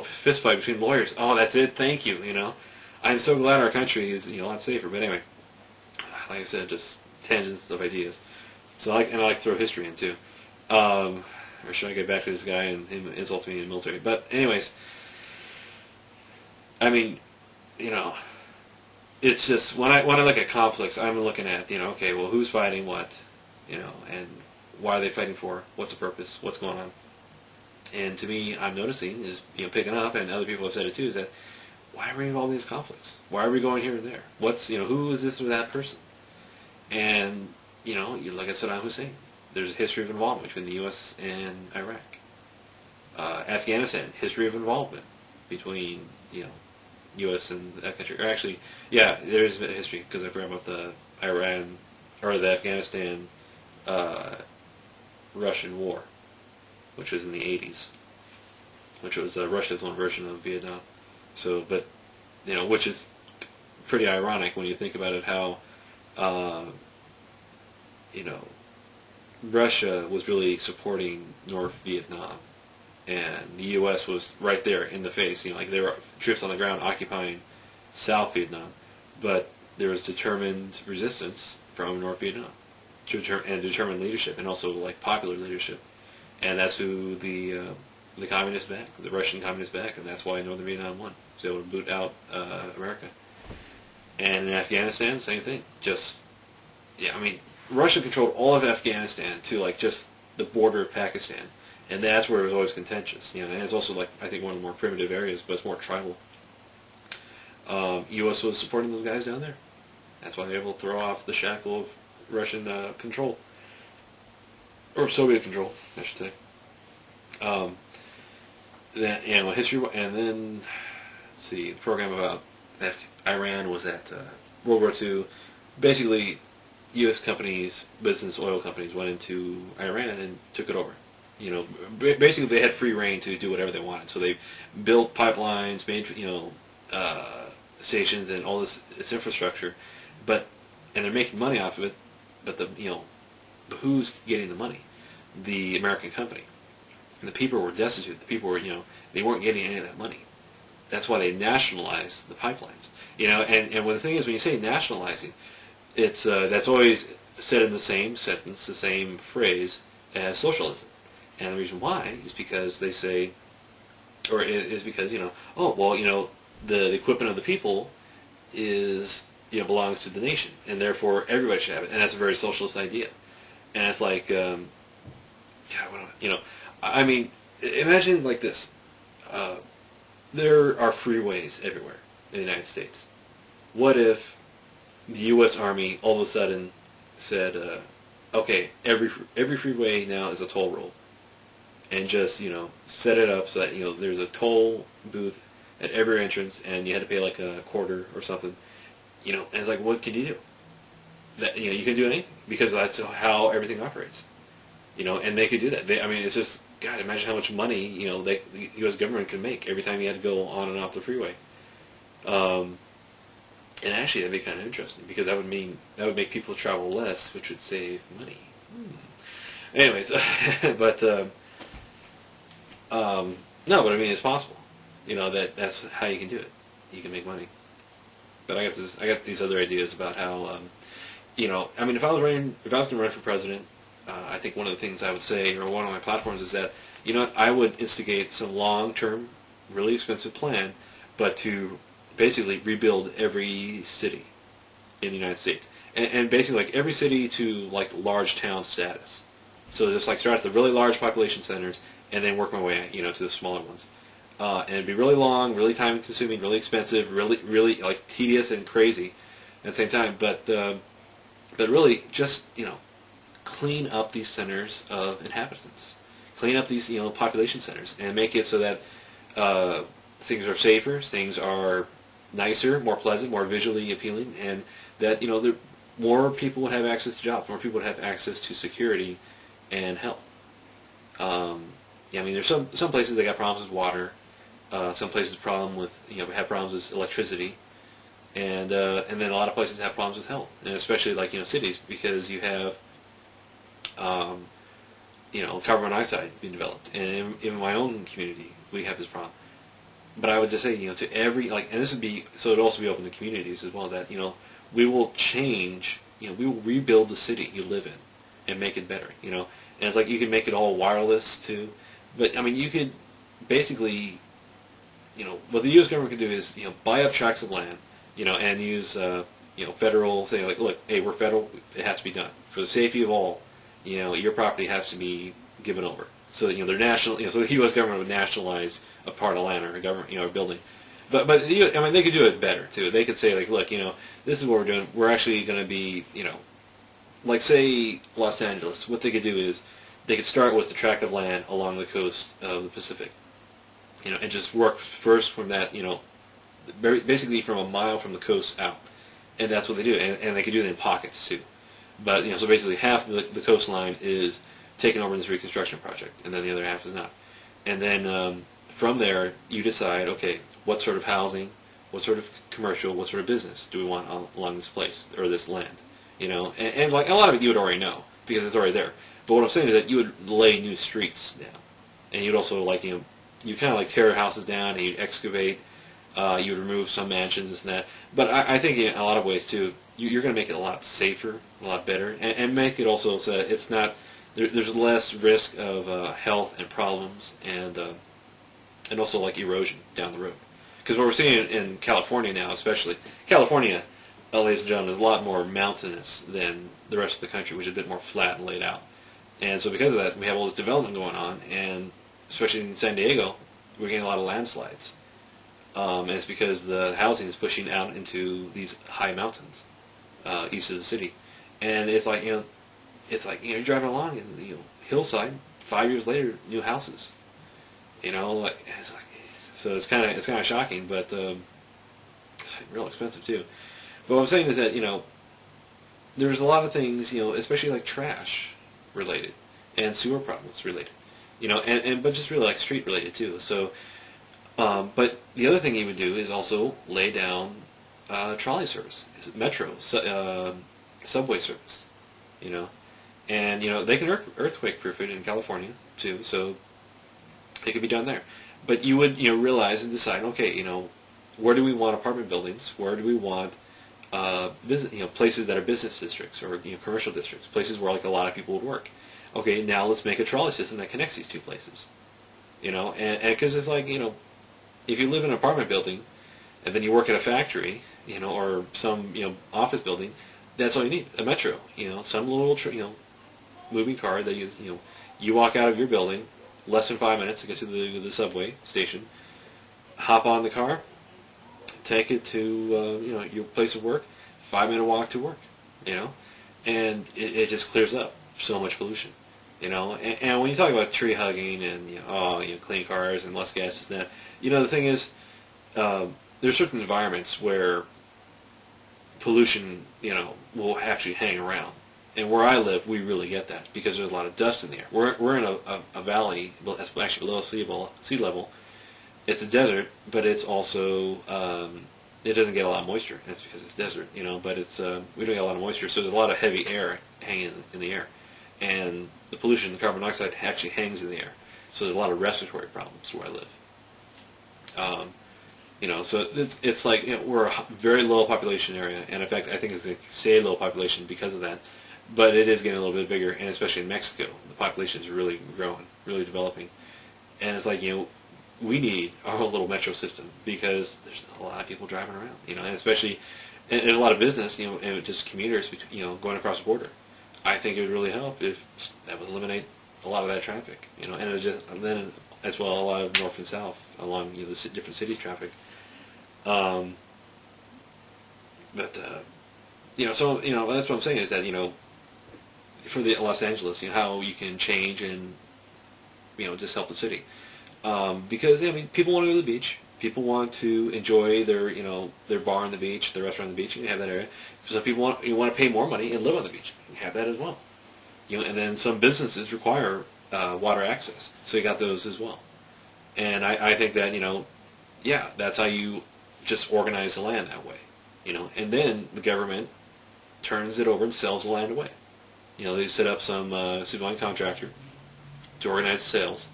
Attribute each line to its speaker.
Speaker 1: fist fight between lawyers. Oh, that's it. Thank you. I'm so glad our country is a lot safer. But anyway, like I said, just tangents of ideas. So I like to throw history in too. Or should I get back to this guy and him insulting me in the military? But anyways, I mean, it's just when I look at conflicts, I'm looking at okay, well, who's fighting what, and why are they fighting for? What's the purpose? What's going on? And to me, I'm noticing is picking up, and other people have said it too, is that why are we involved in these conflicts? Why are we going here and there? What's who is this or that person? And you look at Saddam Hussein. There's a history of involvement between the U.S. and Iraq. Afghanistan, history of involvement between U.S. and that country. Or actually, yeah, there is a history because I forgot about the Iran or the Afghanistan Russian War, which was in the 80s, which was Russia's own version of Vietnam. So, but which is pretty ironic when you think about it, how Russia was really supporting North Vietnam, and the U.S. was right there in the face. Like there were troops on the ground occupying South Vietnam, but there was determined resistance from North Vietnam, and determined leadership, and also like popular leadership, and that's who the communists backed, the Russian communists backed, and that's why Northern Vietnam won. So they would boot out America. And in Afghanistan, same thing. Russia controlled all of Afghanistan to like just the border of Pakistan, and that's where it was always contentious. And it's also like I think one of the more primitive areas, but it's more tribal. U.S. was supporting those guys down there. That's why they were able to throw off the shackle of Russian control, or Soviet control, I should say. History, and then let's see, the program about Iran was at World War II. Basically, U.S. companies, business oil companies, went into Iran and took it over. Basically they had free reign to do whatever they wanted. So they built pipelines, made stations, and all this infrastructure, and they're making money off of it. But but who's getting the money? The American company. And the people were destitute. The people were they weren't getting any of that money. That's why they nationalized the pipelines. And the thing is, when you say nationalizing, it's that's always said in the same sentence, the same phrase as socialism. And the reason why is because they say, or is because the equipment of the people is belongs to the nation, and therefore everybody should have it, and that's a very socialist idea. And it's like, imagine like this: there are freeways everywhere in the United States. What if the U.S. Army all of a sudden said, okay, every freeway now is a toll road, and just set it up so that there's a toll booth at every entrance, and you had to pay like a quarter or something, and it's like, what can you do? That you can do anything because that's how everything operates, and they could do that. It's just God. Imagine how much money the U.S. government could make every time you had to go on and off the freeway. And actually, that'd be kind of interesting because that would make people travel less, which would save money. Anyways, but it's possible. That's how you can do it. You can make money. But I got these other ideas about how, if I was going to run for president, I think one of the things I would say, or one of my platforms, is that I would instigate some long-term, really expensive plan, but to basically rebuild every city in the United States, and basically like every city to like large town status. So just like start at the really large population centers, and then work my way to the smaller ones. And it'd be really long, really time consuming, really expensive, really like tedious and crazy at the same time. But really just clean up these centers of inhabitants, clean up these population centers, and make it so that things are safer, things are nicer, more pleasant, more visually appealing, and that more people would have access to jobs, more people would have access to security and health. There's some places that got problems with water, some places have problems with electricity, and then a lot of places have problems with health, and especially like cities, because you have carbon monoxide being developed, and in my own community we have this problem. but I would just say, to every, and this would be, so it would also be open to communities as well, that, we will change, we will rebuild the city you live in and make it better, and it's like you can make it all wireless too, but, I mean, you could basically, what the U.S. government could do is, buy up tracts of land, and use, federal, say, like, look, hey, we're federal, it has to be done. For the safety of all, your property has to be given over. So, they're national, so the U.S. government would nationalize a part of land or a government, or a building. But I mean, they could do it better, too. They could say, like, look, this is what we're doing. We're actually going to be, like, say, Los Angeles. What they could do is they could start with the tract of land along the coast of the Pacific, and just work first from that, basically from a mile from the coast out. And that's what they do. And they could do it in pockets, too. But, so basically half of the coastline is taken over in this reconstruction project, and then the other half is not. And then from there, you decide, okay, what sort of housing, what sort of commercial, what sort of business do we want along this place, or this land, And like, a lot of it you would already know, because it's already there. But what I'm saying is that you would lay new streets down. And you'd also, like, you kind of like tear houses down, and you'd excavate, you would remove some mansions, this and that. But I think in a lot of ways, too, you're going to make it a lot safer, a lot better, and make it also so that it's not, there's less risk of health and problems, and also like erosion down the road. Because what we're seeing in California now, especially, California, ladies and gentlemen, is a lot more mountainous than the rest of the country, which is a bit more flat and laid out. And so because of that, we have all this development going on, and especially in San Diego, we're getting a lot of landslides. And it's because the housing is pushing out into these high mountains east of the city. And it's like, you're driving along and, hillside, 5 years later, new houses. So it's kind of shocking, but it's real expensive too. But what I'm saying is that, there's a lot of things, especially like trash related and sewer problems related, but just really like street related too. So, but the other thing you would do is also lay down trolley service, metro, subway service, and they can earthquake proof it in California too, so it could be done there. But you would realize and decide, okay, where do we want apartment buildings? Where do we want places that are business districts or commercial districts, places where like a lot of people would work. Okay, now let's make a trolley system that connects these two places. And because it's like, if you live in an apartment building and then you work at a factory, or some, office building, that's all you need, a metro, some little, moving car that you walk out of your building, less than 5 minutes to get to the subway station, hop on the car, take it to, your place of work, 5-minute walk to work, and it just clears up so much pollution. And when you talk about tree hugging and clean cars and less gas and that, the thing is, there's certain environments where pollution, will actually hang around. And where I live, we really get that because there's a lot of dust in the air. We're in a valley that's actually below sea level. It's a desert, but it's also it doesn't get a lot of moisture. That's because it's desert, But it's we don't get a lot of moisture, so there's a lot of heavy air hanging in the air, and the pollution, the carbon dioxide, actually hangs in the air. So there's a lot of respiratory problems where I live. So it's like we're a very low population area, and in fact, I think it's going to stay low population because of that. But it is getting a little bit bigger, and especially in Mexico, the population is really growing, really developing, and it's like we need our whole little metro system because there's a lot of people driving around, and especially and a lot of business, and just commuters, going across the border. I think it would really help if that would eliminate a lot of that traffic, and it would and then as well a lot of north and south along the different cities traffic. So that's what I'm saying is that for the Los Angeles, how you can change and just help the city, because people want to go to the beach, people want to enjoy their bar on the beach, their restaurant on the beach, and you have that area. So people want to pay more money and live on the beach, you have that as well. And then some businesses require water access, so you got those as well. And I think that that's how you just organize the land that way, and then the government turns it over and sells the land away. They set up some civilian contractor to organize the sales,